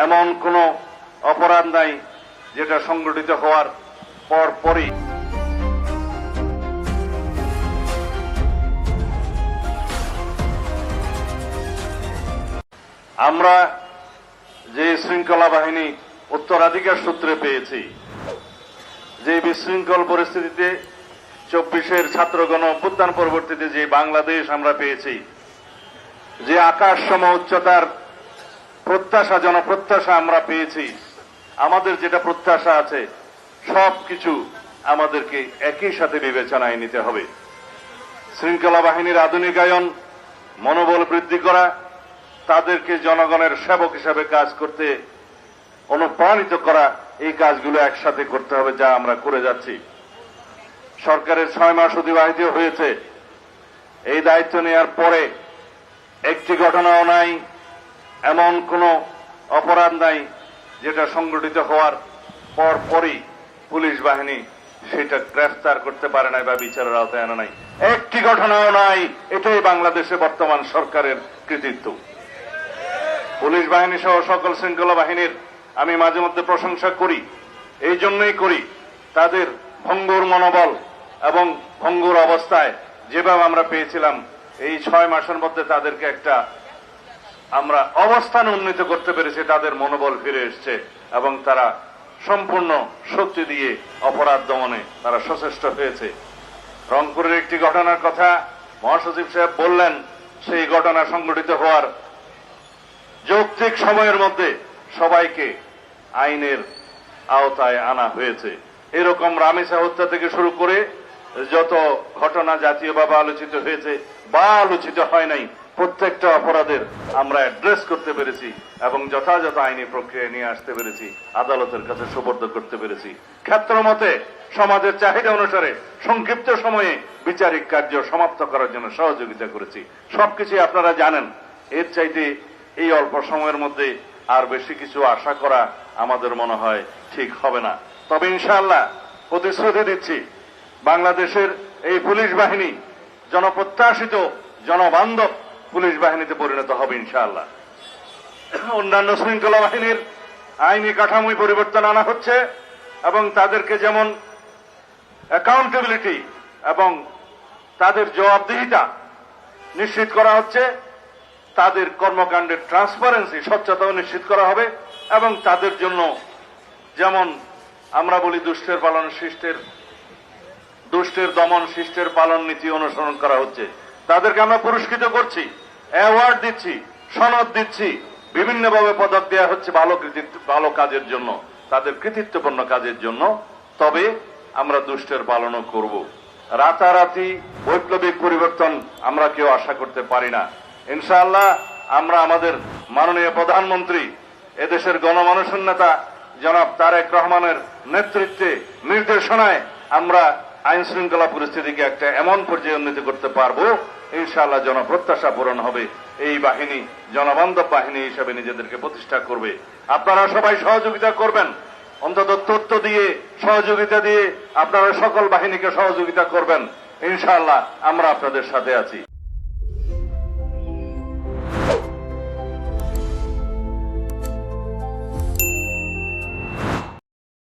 এমন কোন অপরাধ নাই যেটা সংগঠিত হওয়ার পরপরই আমরা যে শৃঙ্খলা বাহিনী উত্তরাধিকার সূত্রে পেয়েছি, যে বিশৃঙ্খল পরিস্থিতিতে 24-এর ছাত্রগণ অভ্যুত্থান পরবর্তীতে যে বাংলাদেশ আমরা পেয়েছি, যে আকাশ সম উচ্চতার প্রত্যাশা জনপ্রত্যাশা আমরা পেয়েছি, আমাদের যেটা প্রত্যাশা আছে সবকিছু আমাদেরকে একই সাথে বিবেচনায় নিতে হবে। শৃঙ্খলা বাহিনীর আধুনিকায়ন, মনোবল বৃদ্ধি করা, তাদেরকে জনগণের সেবক হিসাবে কাজ করতে অনুপ্রাণিত করা, এই কাজগুলো একসাথে করতে হবে, যা আমরা করে যাচ্ছি। সরকারের 6 মাস অতিবাহিত হয়েছে। এই দায়িত্ব নেওয়ার পরে একটি ঘটনাও নাই, এমন কোন অপরাধ নাই যেটা সংগঠিত হওয়ার পরপরই পুলিশ বাহিনী সেটা গ্রেফতার করতে পারে নাই বা বিচারের আওতায় আনা নাই। একটি ঘটনাও নাই। এটাই বাংলাদেশে বর্তমান সরকারের কৃতিত্ব। পুলিশ বাহিনী সহ সকল শৃঙ্খলা বাহিনীর আমি মাঝে মধ্যে প্রশংসা করি। এই জন্যই করি, তাদের ভঙ্গুর মনোবল এবং ভঙ্গুর অবস্থায় যেভাবে আমরা পেয়েছিলাম, এই 6 মাসের মধ্যে তাদেরকে একটা আমরা অবস্থান উন্নীত করতে পেরেছি। তাদের মনোবল ফিরে এসছে এবং তারা সম্পূর্ণ শক্তি দিয়ে অপরাধ দমনে তারা সচেষ্ট হয়েছে। রংপুরের একটি ঘটনার কথা মহাসচিব সাহেব বললেন, সেই ঘটনা সংঘটিত হওয়ার যৌক্তিক সময়ের মধ্যে সবাইকে আইনের আওতায় আনা হয়েছে। এরকম রামেসা হত্যা থেকে শুরু করে যত ঘটনা জাতীয়ভাবে আলোচিত হয়েছে বা আলোচিত হয় নাই, প্রত্যেকটা অপরাধের আমরা অ্যাড্রেস করতে পেরেছি এবং যথাযথ আইনি প্রক্রিয়া নিয়ে আসতে পেরেছি, আদালতের কাছে সুপর্দ করতে পেরেছি। ক্ষেত্রমতে সমাজের চাহিদা অনুসারে সংক্ষিপ্ত সময়ে বিচারিক কার্য সমাপ্ত করার জন্য সহযোগিতা করেছি। সবকিছু আপনারা জানেন। এর চাইতে এই অল্প সময়ের মধ্যে আর বেশি কিছু আশা করা আমাদের মনে হয় ঠিক হবে না। তবে ইনশাআল্লাহ প্রতিশ্রুতি দিচ্ছি, বাংলাদেশের এই পুলিশ বাহিনী জনপ্রত্যাশিত জনবান্ধব পুলিশ বাহিনীতে পরিণত হবে ইনশাআল্লাহ। অন্যান্য শৃঙ্খলা বাহিনীর আইনি কাঠামোয় পরিবর্তন আনা হচ্ছে এবং তাদেরকে যেমন অ্যাকাউন্টেবিলিটি এবং তাদের জবাবদিহিতা নিশ্চিত করা হচ্ছে, তাদের কর্মকাণ্ডের ট্রান্সপারেন্সি স্বচ্ছতাও নিশ্চিত করা হবে এবং তাদের জন্য যেমন আমরা বলি দুষ্টের দমন শিষ্টের পালন নীতি অনুসরণ করা হচ্ছে। তাদেরকে আমরা পুরস্কৃত করছি, অ্যাওয়ার্ড দিচ্ছি, সনদ দিচ্ছি, বিভিন্নভাবে পদক দেওয়া হচ্ছে ভালো কাজের জন্য, তাদের কৃতিত্বপূর্ণ কাজের জন্য। তবে আমরা দুষ্টের পালনও করব। রাতারাতি বৈপ্লবিক পরিবর্তন আমরা কেউ আশা করতে পারি না। ইনশাআল্লাহ আমরা আমাদের মাননীয় প্রধানমন্ত্রী, এদেশের গণমানুষের নেতা জনাব তারেক রহমানের নেতৃত্বে নির্দেশনায় আমরা আইন শৃঙ্খলা পরিস্থিতিকে একটা এমন পর্যায়ে উন্নীত করতে পারবো, ইনশাআল্লাহ জনপ্রত্যাশা পূরণ হবে। এই বাহিনী জনবান্ধব বাহিনী হিসেবে নিজেদেরকে প্রতিষ্ঠা করবে। আপনারা সবাই সহযোগিতা করবেন, অন্তত তথ্য দিয়ে সহযোগিতা দিয়ে আপনারা সকল বাহিনীকে সহযোগিতা করবেন। ইনশাআল্লাহ আমরা আপনাদের সাথে আছি।